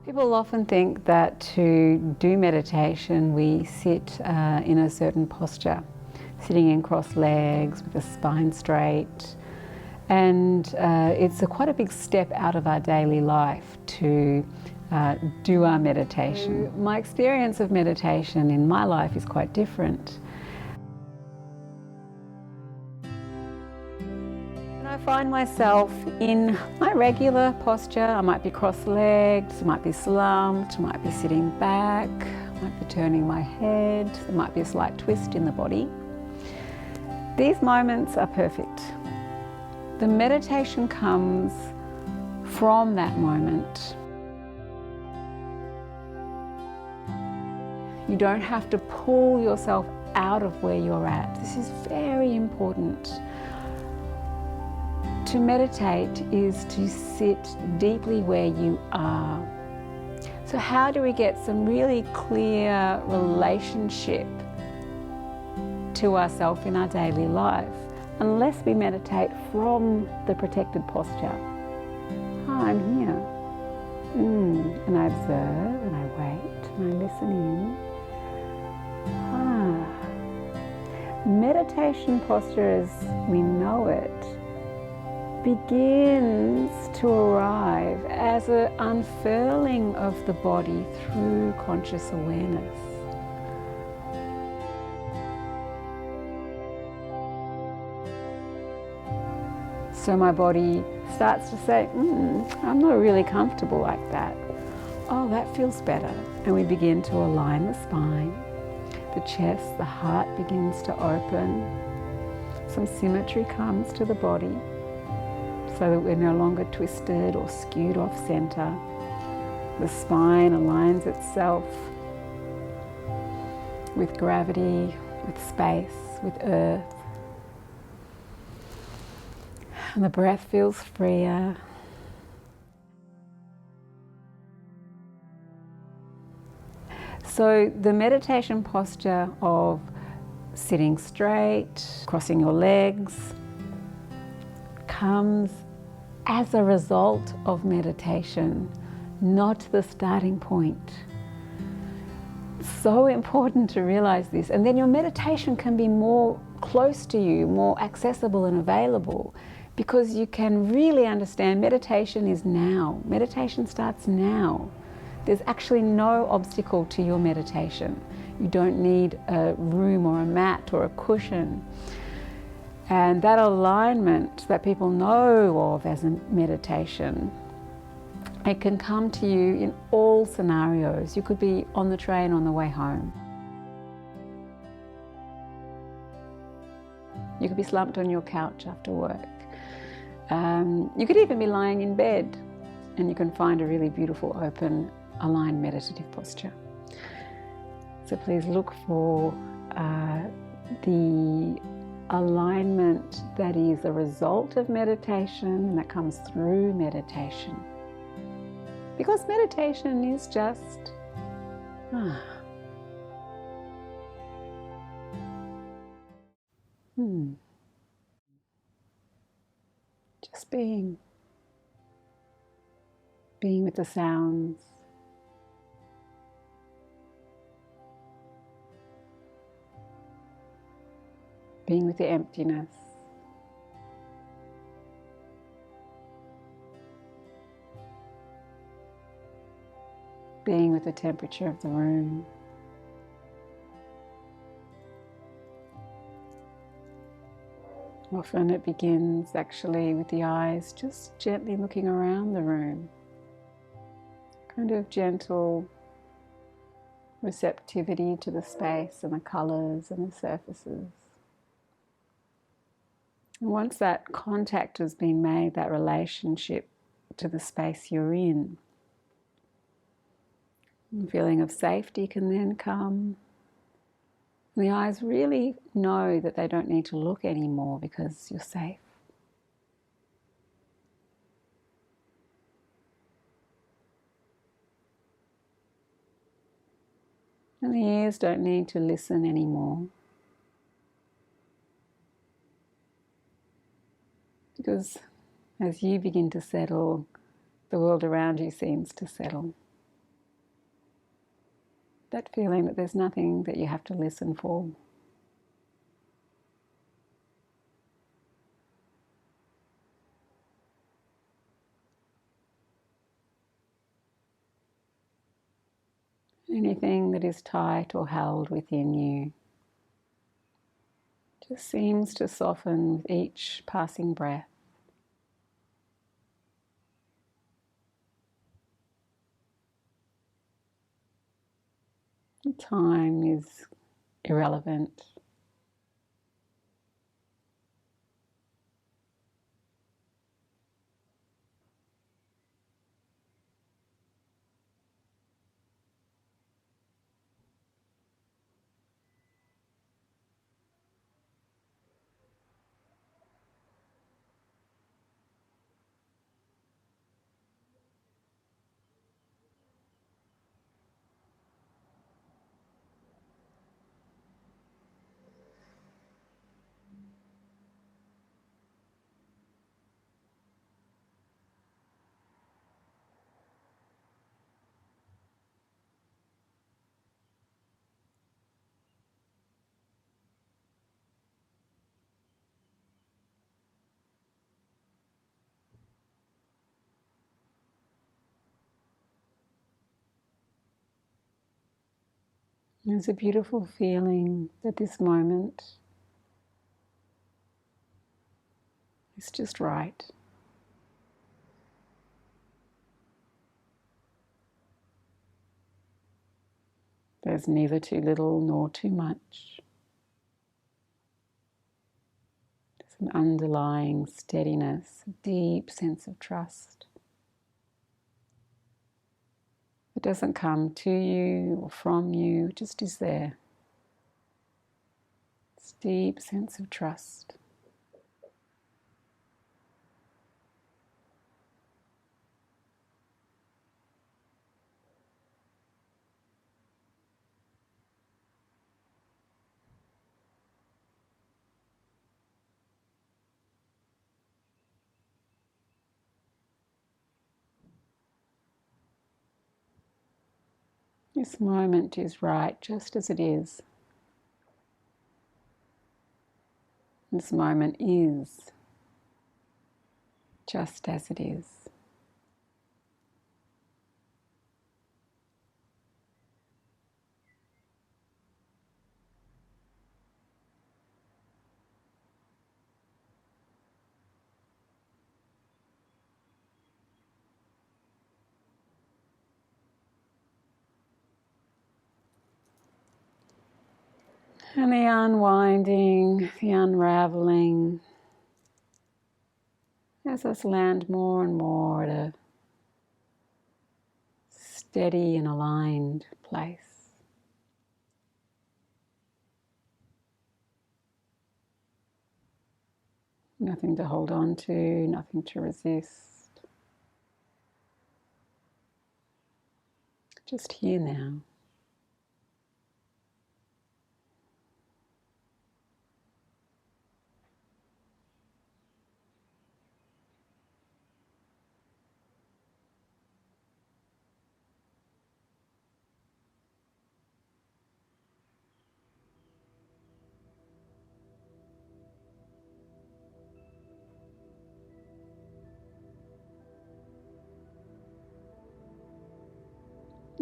People often think that to do meditation we sit in a certain posture, sitting in crossed legs with the spine straight, and it's quite a big step out of our daily life to do our meditation. My experience of meditation in my life is quite different. I find myself in my regular posture. I might be cross-legged, I might be slumped, I might be sitting back, I might be turning my head, there might be a slight twist in the body. These moments are perfect. The meditation comes from that moment. You don't have to pull yourself out of where you're at. This is very important. To meditate is to sit deeply where you are. So how do we get some really clear relationship to ourselves in our daily life? Unless we meditate from the protected posture. I'm here. And I observe and I wait and I listen in. Meditation posture as we know it begins to arrive as an unfurling of the body through conscious awareness. So my body starts to say, I'm not really comfortable like that. Oh, that feels better. And we begin to align the spine, the chest, the heart begins to open. Some symmetry comes to the body, so that we're no longer twisted or skewed off center. The spine aligns itself with gravity, with space, with earth. And the breath feels freer. So the meditation posture of sitting straight, crossing your legs, comes as a result of meditation, not the starting point. So important to realize this, and then your meditation can be more close to you, more accessible and available, because you can really understand meditation is now. Meditation starts now. There's actually no obstacle to your meditation. You don't need a room or a mat or a cushion. And that alignment that people know of as a meditation, it can come to you in all scenarios. You could be on the train on the way home. You could be slumped on your couch after work. You could even be lying in bed and you can find a really beautiful, open, aligned meditative posture. So please look for the alignment that is a result of meditation and that comes through meditation. Because meditation is just just being with the sounds, being with the emptiness, being with the temperature of the room. Often it begins actually with the eyes just gently looking around the room, kind of gentle receptivity to the space and the colours and the surfaces. And once that contact has been made, that relationship to the space you're in, a feeling of safety can then come. And the eyes really know that they don't need to look anymore because you're safe. And the ears don't need to listen anymore. Because as you begin to settle, the world around you seems to settle. That feeling that there's nothing that you have to listen for. Anything that is tight or held within you just seems to soften with each passing breath. Time is irrelevant. There's a beautiful feeling that this moment is just right. There's neither too little nor too much. There's an underlying steadiness, a deep sense of trust. It doesn't come to you or from you, it just is there. This deep sense of trust. This moment is right just as it is. This moment is just as it is. And the unwinding, the unraveling, as us land more and more at a steady and aligned place. Nothing to hold on to, nothing to resist. Just here now.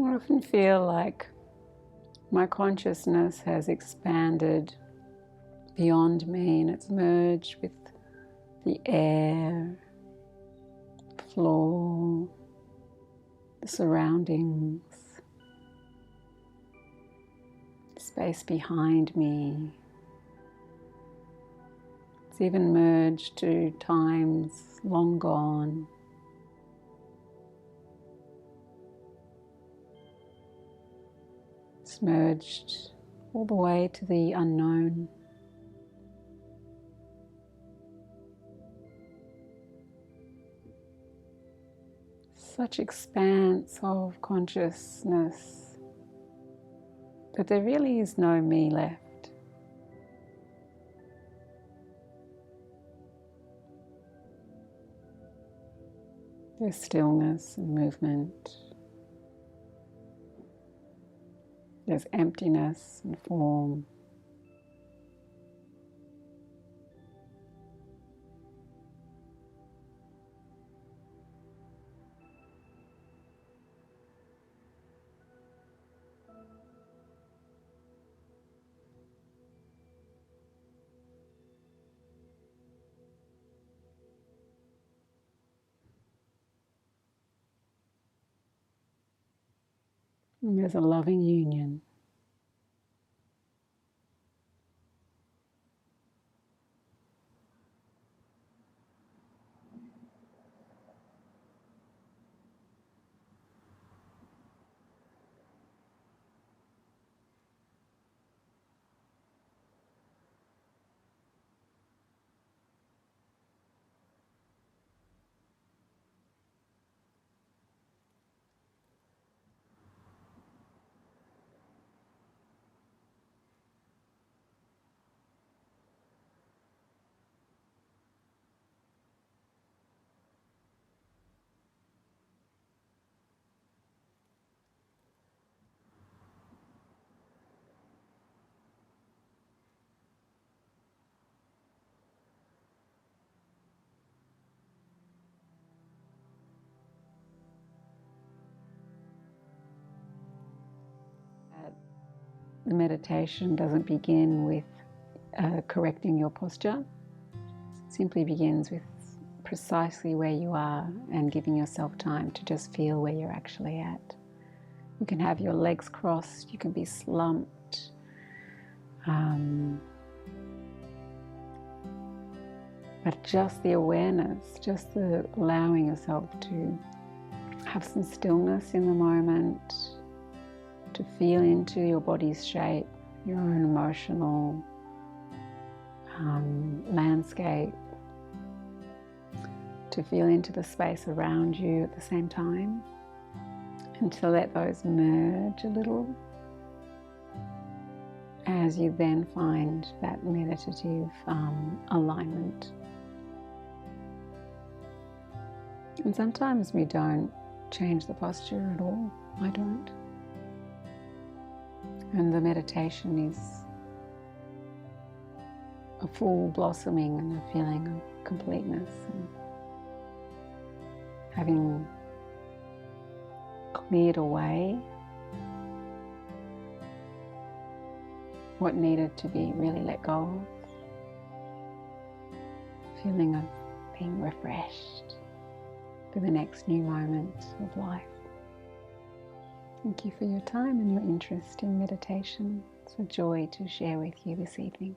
I often feel like my consciousness has expanded beyond me and it's merged with the air, the floor, the surroundings, the space behind me. It's even merged to times long gone. It's merged all the way to the unknown. Such expanse of consciousness that there really is no me left. There's stillness and movement. There's emptiness and form. And there's a loving union. The meditation doesn't begin with correcting your posture. It simply begins with precisely where you are and giving yourself time to just feel where you're actually at. You can have your legs crossed, you can be slumped. But just the awareness, just the allowing yourself to have some stillness in the moment, to feel into your body's shape, your own emotional landscape, to feel into the space around you at the same time, and to let those merge a little as you then find that meditative alignment. And sometimes we don't change the posture at all. I don't. And the meditation is a full blossoming and a feeling of completeness, and having cleared away what needed to be really let go of, feeling of being refreshed for the next new moment of life. Thank you for your time and your interest in meditation. It's a joy to share with you this evening.